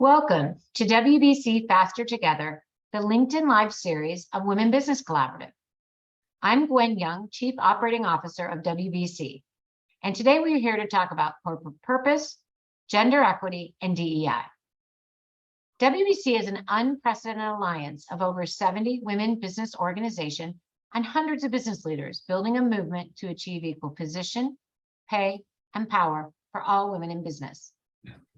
Welcome to WBC Faster Together, the LinkedIn Live series of Women Business Collaborative. I'm Gwen Young, Chief Operating Officer of WBC, and today we're here to talk about corporate purpose, gender equity, and DEI. WBC is an unprecedented alliance of over 70 women business organizations and hundreds of business leaders building a movement to achieve equal position, pay, and power for all women in business.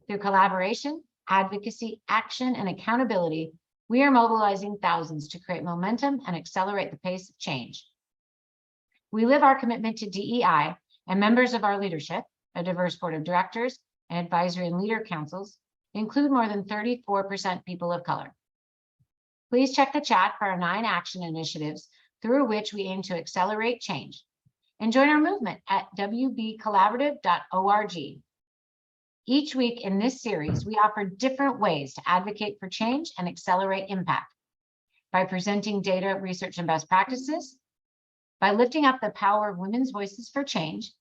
Through collaboration, advocacy, action, and accountability, we are mobilizing thousands to create momentum and accelerate the pace of change. We live our commitment to DEI, and members of our leadership, a diverse board of directors, and advisory and leader councils include more than 34% people of color. Please check the chat for our 9 action initiatives through which we aim to accelerate change, and join our movement at wbcollaborative.org. Each week in this series, we offer different ways to advocate for change and accelerate impact by presenting data, research, and best practices, by lifting up the power of women's voices for change,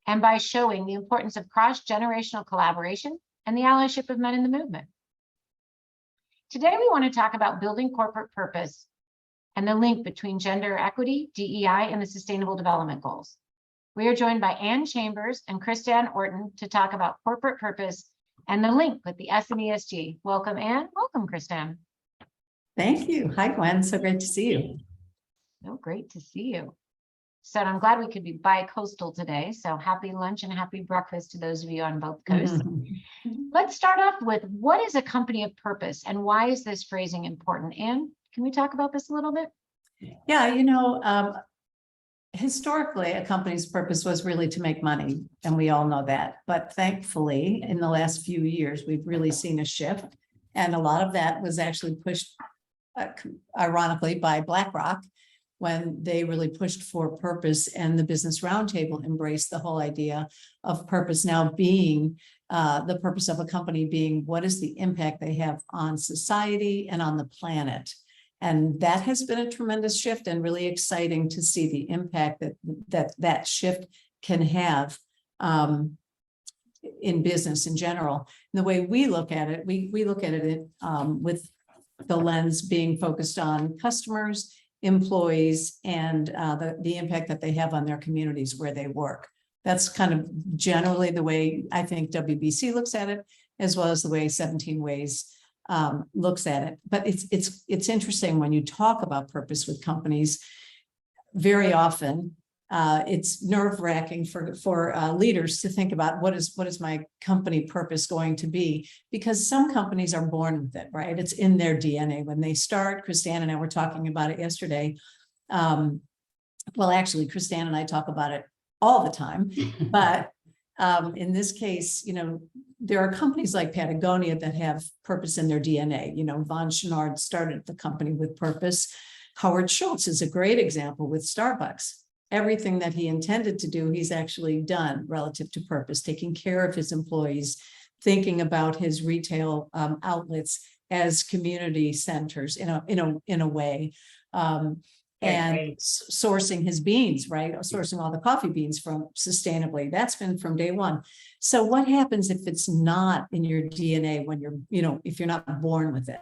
and by showing the importance of cross-generational collaboration and the allyship of men in the movement. Today, we want to talk about building corporate purpose and the link between gender equity, DEI, and the Sustainable Development Goals. We are joined by Ann Chambers and Christiane Orton to talk about corporate purpose and the link with the S and ESG. Welcome, Ann. Welcome, Christiane. Thank you. Hi, Gwen. So great to see you. So great to see you. So I'm glad we could be bi-coastal today. So happy lunch and happy breakfast to those of you on both coasts. Let's start off with, what is a company of purpose and why is this phrasing important? Ann, can we talk about this a little bit? Yeah, historically, a company's purpose was really to make money, and we all know that. But thankfully, in the last few years, we've really seen a shift. And a lot of that was actually pushed, ironically, by BlackRock, when they really pushed for purpose, and the Business Roundtable embraced the whole idea of purpose now being the purpose of a company being what is the impact they have on society and on the planet. And that has been a tremendous shift, and really exciting to see the impact that shift can have in business in general. And the way we look at it, we look at it with the lens being focused on customers, employees, and the impact that they have on their communities where they work. That's kind of generally the way I think WBC looks at it, as well as the way 17 Ways looks at it. But it's interesting when you talk about purpose with companies. Very often, it's nerve-wracking for leaders to think about what is my company purpose going to be, because some companies are born with it, right? It's in their DNA when they start. Christiane and I were talking about it yesterday. Well, actually, Christiane and I talk about it all the time, but in this case, there are companies like Patagonia that have purpose in their DNA. Von Schnard started the company with purpose. Howard Schultz is a great example with Starbucks. Everything that he intended to do, he's actually done relative to purpose, taking care of his employees, thinking about his retail outlets as community centers in a way. And sourcing his beans, right? Sourcing all the coffee beans from sustainably. That's been from day one. So what happens if it's not in your DNA when if you're not born with it?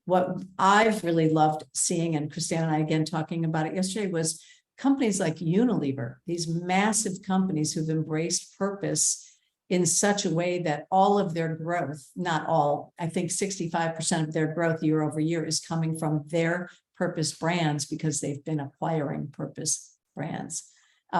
What I've really loved seeing, and Christiane and I again talking about it yesterday, was companies like Unilever, these massive companies who've embraced purpose in such a way that all of their growth, not all, I think 65% of their growth year over year is coming from their purpose brands, because they've been acquiring purpose brands.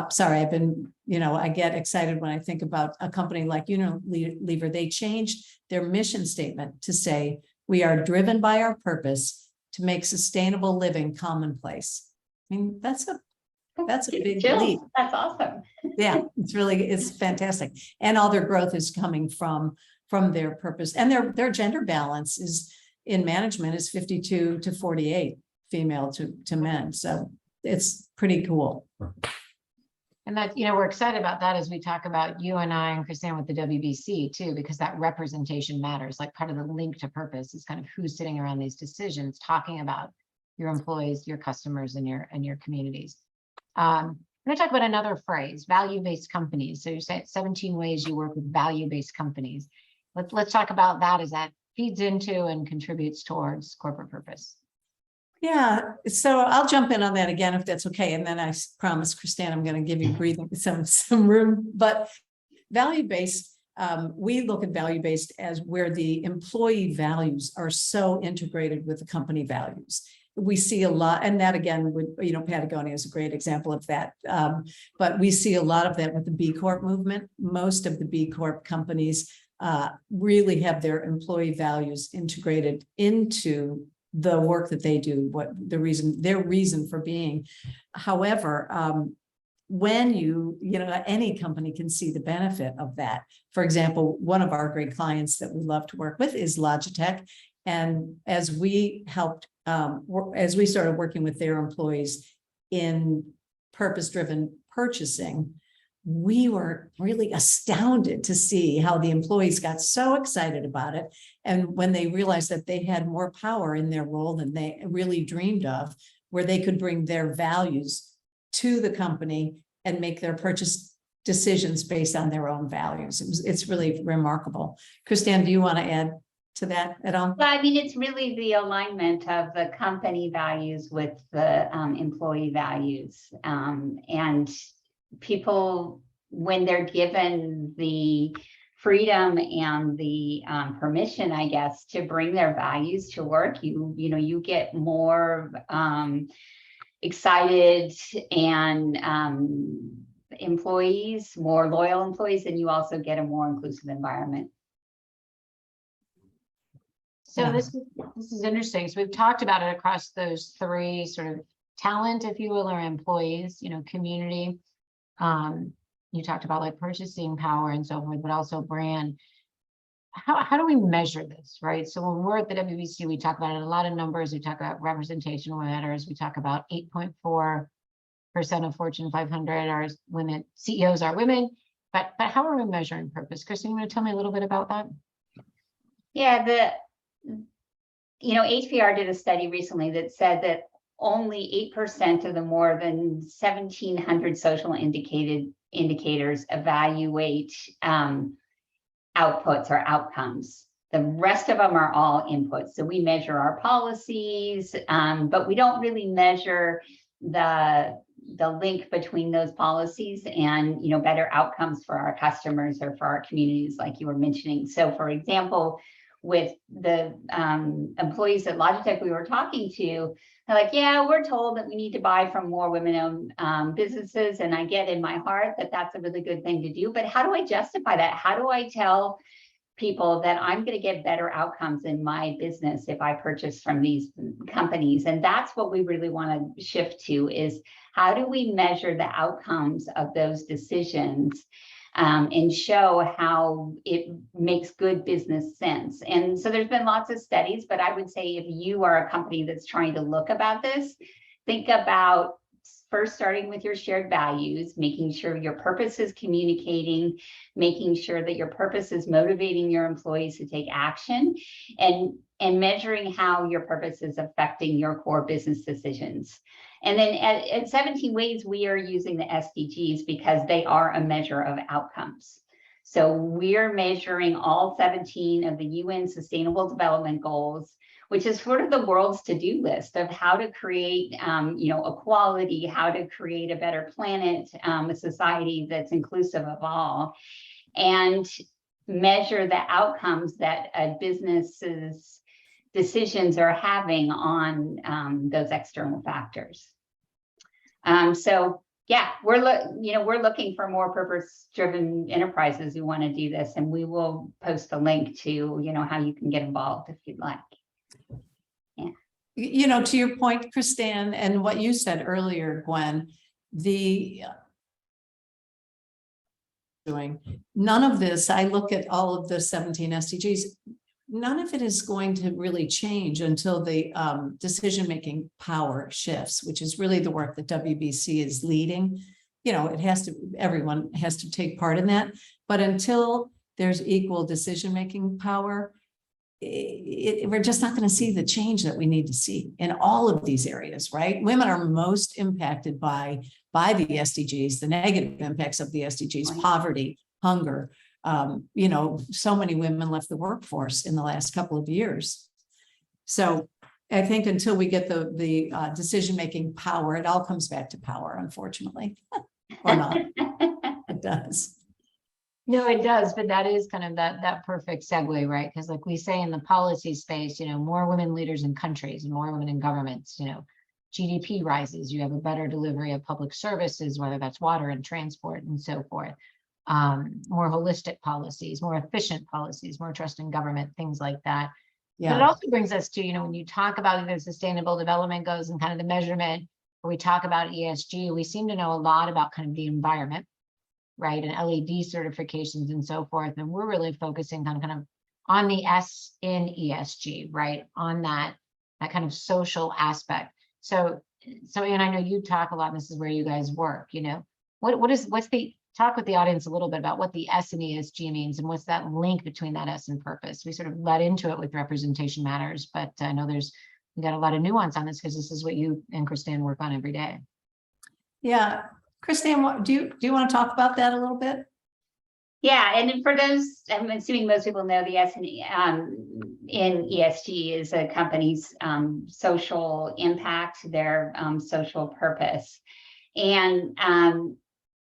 Sorry, I get excited when I think about a company like Unilever. They changed their mission statement to say, we are driven by our purpose to make sustainable living commonplace. I mean, that's a big leap. That's awesome. Yeah, it's fantastic. And all their growth is coming from their purpose, and their gender balance is in management is 52 to 48. Female to men. So it's pretty cool. And that, we're excited about that as we talk about you and I and Christiane with the WBC too, because that representation matters. Like, part of the link to purpose is kind of who's sitting around these decisions, talking about your employees, your customers, and your communities. I'm going to talk about another phrase, value-based companies. So you say 17 ways you work with value-based companies. Let's talk about that. Is that feeds into and contributes towards corporate purpose? Yeah, so I'll jump in on that again, if that's okay. And then I promise, Christine, I'm going to give you breathing some room. But value-based, we look at value-based as where the employee values are so integrated with the company values. We see a lot, and that again, would, Patagonia is a great example of that. But we see a lot of that with the B Corp movement. Most of the B Corp companies really have their employee values integrated into the work that they do, their reason for being. However, when any company can see the benefit of that. For example, one of our great clients that we love to work with is Logitech. And as we started working with their employees in purpose-driven purchasing, we were really astounded to see how the employees got so excited about it. And when they realized that they had more power in their role than they really dreamed of, where they could bring their values to the company and make their purchase decisions based on their own values. It's really remarkable. Christine, do you want to add to that at all? Well, I mean, it's really the alignment of the company values with the employee values. And people, when they're given the freedom and the permission, I guess, to bring their values to work, you get more excited and employees, more loyal employees, and you also get a more inclusive environment. So Yeah. this is interesting. So we've talked about it across those three sort of talent, if you will, or employees, community. You talked about like purchasing power and so forth, but also brand. How do we measure this, right? So when we're at the WBC, we talk about it, a lot of numbers. We talk about representation matters. We talk about 8.4% of Fortune 500 are women, CEOs are women. But how are we measuring purpose? Christine, you want to tell me a little bit about that? Yeah, HBR did a study recently that said that only 8% of the more than 1,700 social indicators evaluate outputs or outcomes. The rest of them are all inputs. So we measure our policies, but we don't really measure the link between those policies and better outcomes for our customers or for our communities, like you were mentioning. So, for example, with the employees at Logitech we were talking to, they're like, yeah, we're told that we need to buy from more women-owned businesses. And I get in my heart that that's a really good thing to do. But how do I justify that? How do I tell people that I'm going to get better outcomes in my business if I purchase from these companies? And that's what we really want to shift to, is how do we measure the outcomes of those decisions and show how it makes good business sense. And so there's been lots of studies, but I would say if you are a company that's trying to look about this, think about first starting with your shared values, making sure your purpose is communicating, making sure that your purpose is motivating your employees to take action, and measuring how your purpose is affecting your core business decisions. And then at 17 Ways, we are using the SDGs because they are a measure of outcomes. So we're measuring all 17 of the UN Sustainable Development Goals, which is sort of the world's to-do list of how to create, equality, how to create a better planet, a society that's inclusive of all, and measure the outcomes that a business's decisions are having on those external factors. So yeah, we're looking for more purpose-driven enterprises who want to do this, and we will post a link to how you can get involved if you'd like. Yeah. To your point, Christine, and what you said earlier, Gwen, none of this, I look at all of the 17 SDGs, none of it is going to really change until the decision-making power shifts, which is really the work that WBC is leading. Everyone has to take part in that, but until there's equal decision-making power, we're just not going to see the change that we need to see in all of these areas, right? Women are most impacted by the SDGs, the negative impacts of the SDGs, poverty, hunger, you know, so many women left the workforce in the last couple of years. So I think until we get the decision-making power, it all comes back to power, unfortunately, or not. It does. No, it does, but that is kind of that perfect segue, right? Because like we say in the policy space, you know, more women leaders in countries and more women in governments, you know, GDP rises, you have a better delivery of public services, whether that's water and transport and so forth. More holistic policies, more efficient policies, more trust in government, things like that. But it Yeah, also brings us to, you know, when you talk about the sustainable development goals and kind of the measurement, where we talk about ESG, we seem to know a lot about kind of the environment, right? And LED certifications and so forth. And we're really focusing on kind of on the S in ESG, right? On that kind of social aspect. So and I know you talk a lot, and this is where you guys work, you know, what's the talk with the audience a little bit about what the S in ESG means and what's that link between that S and purpose. We sort of led into it with representation matters, but I know we got a lot of nuance on this because this is what you and Christine work on every day. yeah. Christine, what do you want to talk about that a little bit? Yeah, and for those, I'm assuming most people know the S in ESG is a company's social impact, their social purpose. And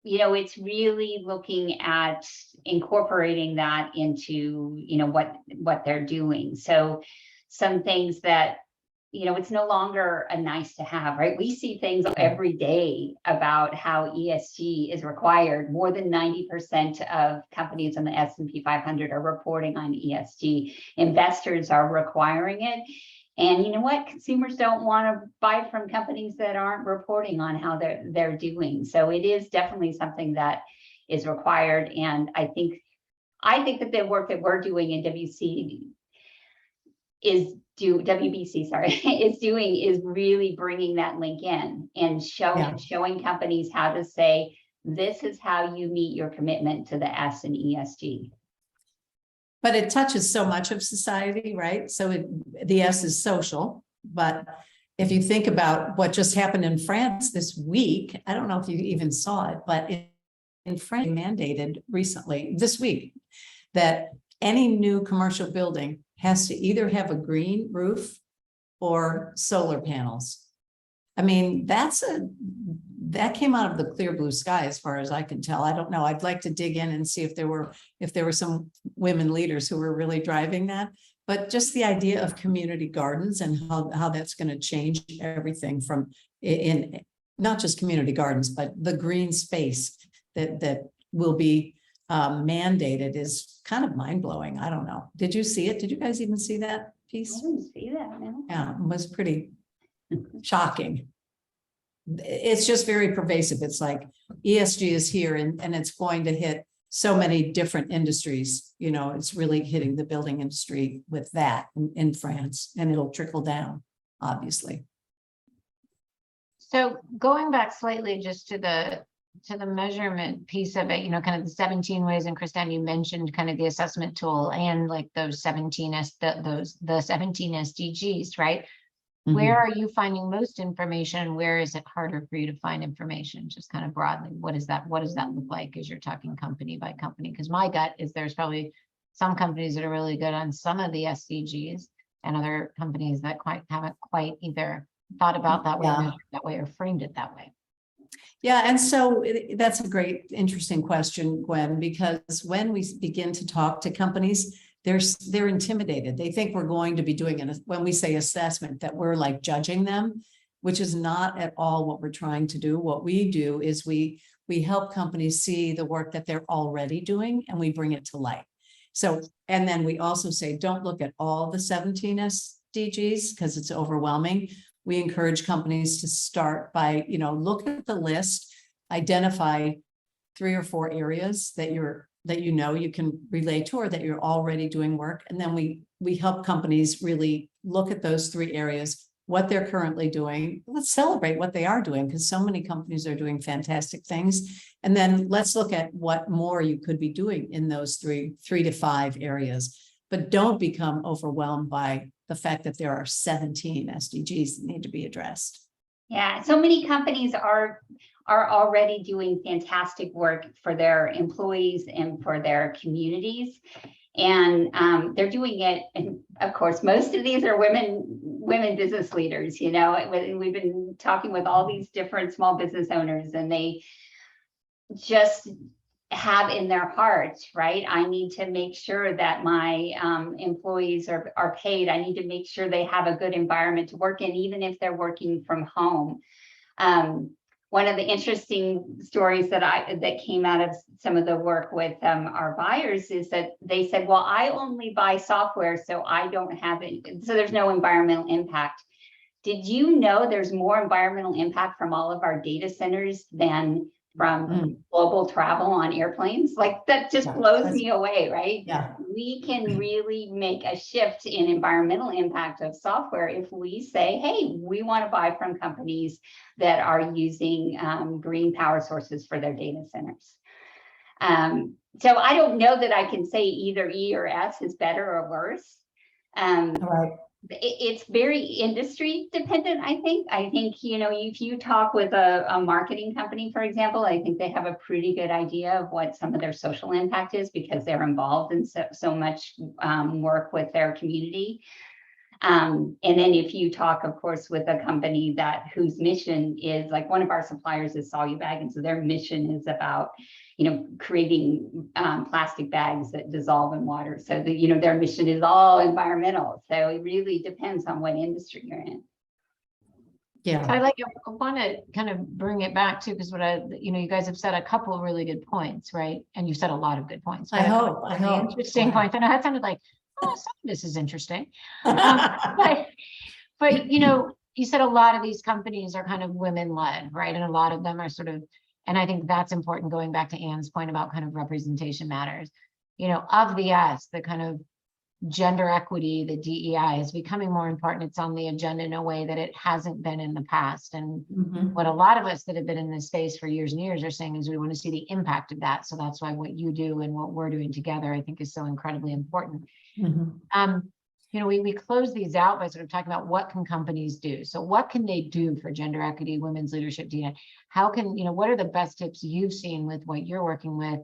you know, it's really looking at incorporating that into, you know, what they're doing. So some things that, you know, it's no longer a nice to have, right? We see things every day about how ESG is required. More than 90% of companies on the S&P 500 are reporting on ESG. Investors are requiring it. And you know what? Consumers don't want to buy from companies that aren't reporting on how they're doing. So it is definitely something that is required. And I think that the work that we're doing in WBC, sorry, is really bringing that link in and showing companies how to say, this is how you meet your commitment to the S in ESG. But it touches so much of society, right? So the S is social, but if you think about what just happened in France this week, I don't know if you even saw it, but in France, they mandated recently, this week, that any new commercial building has to either have a green roof or solar panels. I mean, that came out of the clear blue sky, as far as I can tell. I don't know. I'd like to dig in and see if there were some women leaders who were really driving that. But just the idea of community gardens and how that's going to change everything from in not just community gardens, but the green space that will be mandated is kind of mind blowing. I don't know. Did you see it? Did you guys even see that piece? I didn't see that, no. Yeah, it was pretty shocking. It's just very pervasive. It's like ESG is here and it's going to hit so many different industries. You know, it's really hitting the building industry with that in France, and it'll trickle down, obviously. So going back slightly just to the measurement piece of it, you know, kind of the 17 ways, and Kristen, you mentioned kind of the assessment tool and like those 17 SDGs, right? Mm-hmm. Where are you finding most information? Where is it harder for you to find information? Just kind of broadly, what does that look like as you're talking company by company? Because my gut is there's probably some companies that are really good on some of the SDGs and other companies that haven't quite either thought about that way, measured that way, or framed it that way. Yeah, and so that's a great, interesting question, Gwen, because when we begin to talk to companies, they're intimidated. They think we're going to be doing it when we say assessment, that we're like judging them, which is not at all what we're trying to do. What we do is we help companies see the work that they're already doing, and we bring it to light. So, and then we also say, don't look at all the 17 SDGs because it's overwhelming. We encourage companies to start by, you know, look at the list, identify 3 or 4 areas that you can relate to, or that you're already doing work. And then we help companies really look at those 3 areas, what they're currently doing. Let's celebrate what they are doing, because so many companies are doing fantastic things. And then let's look at what more you could be doing in those 3 to 5 areas. But don't become overwhelmed by the fact that there are 17 SDGs that need to be addressed. Yeah, so many companies are are already doing fantastic work for their employees and for their communities. And they're doing it, and of course, most of these are women business leaders. You know, we've been talking with all these different small business owners, and they just have in their hearts, right? I need to make sure that my employees are paid. I need to make sure they have a good environment to work in, even if they're working from home. One of the interesting stories that came out of some of the work with our buyers is that they said, well, I only buy software, so I don't have it, so there's no environmental impact. Did you know there's more environmental impact from all of our data centers than from global travel on airplanes? Like, that just blows me away, right? Yeah. We can really make a shift in environmental impact of software if we say, hey, we want to buy from companies that are using green power sources for their data centers. So I don't know that I can say either E or S is better or worse. Right. It's very industry dependent, I think, you know, if you talk with a marketing company, for example, I think they have a pretty good idea of what some of their social impact is, because they're involved in so much work with their community. And then if you talk, of course, with a company whose mission is, like, one of our suppliers is Solubag, and so their mission is about, you know, creating plastic bags that dissolve in water. So you know, their mission is all environmental. So it really depends on what industry you're in. Yeah. I want to kind of bring it back to, because you guys have said a couple of really good points, right? And you said a lot of good points. I hope. Interesting points. I know that sounded like, oh, some of this is interesting. But you know, you said a lot of these companies are kind of women-led, right? And a lot of them are sort of, and I think that's important, going back to Anne's point about kind of representation matters. You know, of the S, the kind of gender equity, the DEI is becoming more important. It's on the agenda in a way that it hasn't been in the past. And what a lot of us that have been in this space for years and years are saying is we want to see the impact of that. So that's why what you do and what we're doing together, I think, is so incredibly important. You know, we close these out by sort of talking about what can companies do. So what can they do for gender equity, women's leadership, DEI? How can, you know, what are the best tips you've seen with what you're working with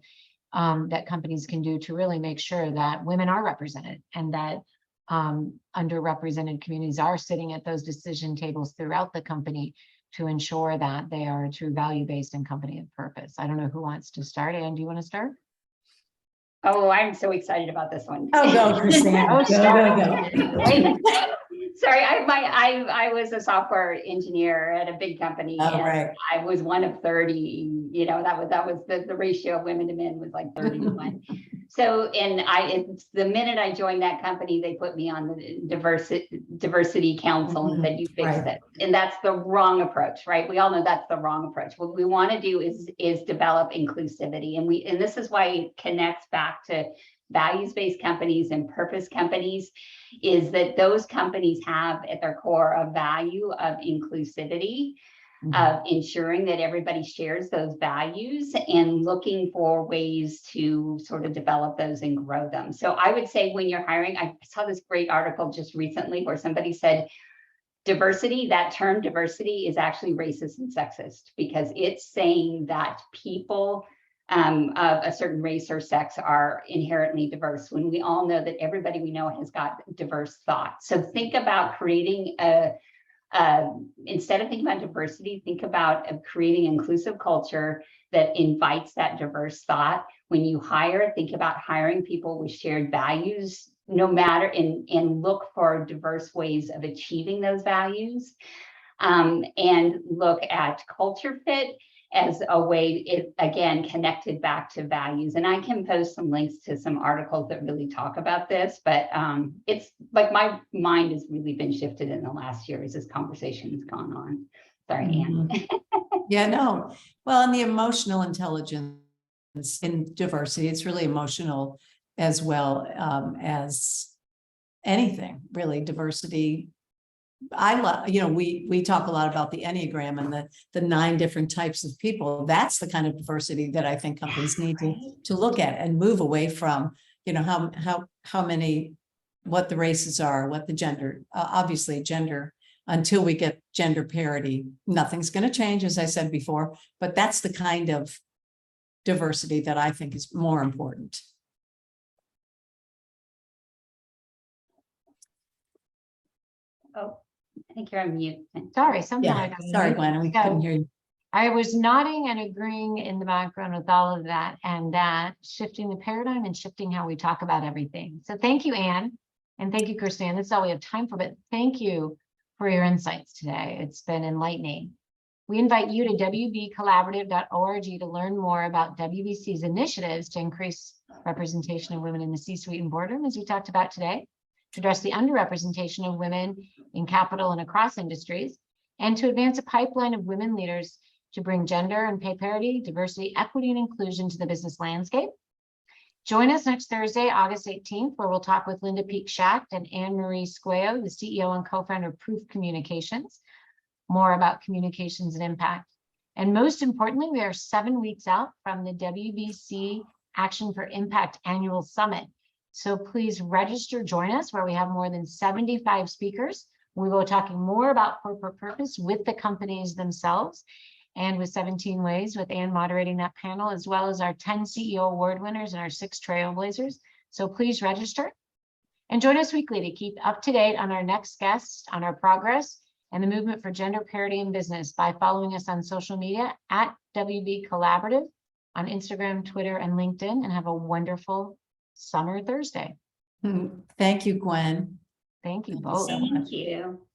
that companies can do to really make sure that women are represented, and that underrepresented communities are sitting at those decision tables throughout the company to ensure that they are a true value-based and company of purpose? I don't know who wants to start. Anne, do you want to start? Oh, I'm so excited about this one. Oh, go, Christine. Oh, Go. Wait, sorry, I was a software engineer at a big company, Oh, and right. I was one of 30. You know, that was the ratio of women to men was like 30 to 1. So, and it's the minute I joined that company, they put me on the diversity council and said, you fix it. And that's the wrong approach, right? We all know that's the wrong approach. What we want to do is develop inclusivity. And this is why it connects back to values-based companies and purpose companies, is that those companies have at their core a value of inclusivity, of ensuring that everybody shares those values and looking for ways to sort of develop those and grow them. So I would say when you're hiring, I saw this great article just recently where somebody said diversity, that term diversity is actually racist and sexist, because it's saying that people of a certain race or sex are inherently diverse, when we all know that everybody we know has got diverse thought. So think about creating instead of thinking about diversity, think about creating an inclusive culture that invites that diverse thought. When you hire, think about hiring people with shared values, no matter, and look for diverse ways of achieving those values, and look at culture fit as a way, again, connected back to values. And I can post some links to some articles that really talk about this, but it's like my mind has really been shifted in the last year as this conversation has gone on. Sorry, Anne. Yeah, no. Well, and the emotional intelligence in diversity, it's really emotional as well as anything, really. Diversity, I love, you know, we talk a lot about the Enneagram and the 9 different types of people. That's the kind of diversity that I think companies need to look at and move away from, you know, how many, what the races are, what the gender, obviously gender until we get gender parity. Nothing's going to change, as I said before, but that's the kind of diversity that I think is more important. Oh, I think you're on mute. Sorry, somehow I Yeah, got sorry, muted. Glenn, we So, couldn't hear you. I was nodding and agreeing in the background with all of that, and that shifting the paradigm and shifting how we talk about everything. So thank you, Anne, and thank you, Christine. That's all we have time for, but thank you for your insights today. It's been enlightening. We invite you to wbcollaborative.org to learn more about WBC's initiatives to increase representation of women in the C-suite and boardroom, as we talked about today, to address the underrepresentation of women in capital and across industries, and to advance a pipeline of women leaders to bring gender and pay parity, diversity, equity, and inclusion to the business landscape. Join us next Thursday, August 18th, where we'll talk with Linda Peak-Schacht and Anne-Marie Squeo, the CEO and co-founder of Proof Communications, more about communications and impact. And most importantly, we are 7 weeks out from the WBC Action for Impact Annual Summit. So please register, join us, where we have more than 75 speakers. We will be talking more about corporate purpose with the companies themselves, and with 17 Ways, with Anne moderating that panel, as well as our 10 CEO award winners and our 6 trailblazers. So please register and join us weekly to keep up to date on our next guests, on our progress, and the movement for gender parity in business by following us on social media at WB Collaborative on Instagram, Twitter, and LinkedIn, and have a wonderful summer Thursday. Thank you, Gwen. Thank you Thank you both. so much. Thank you.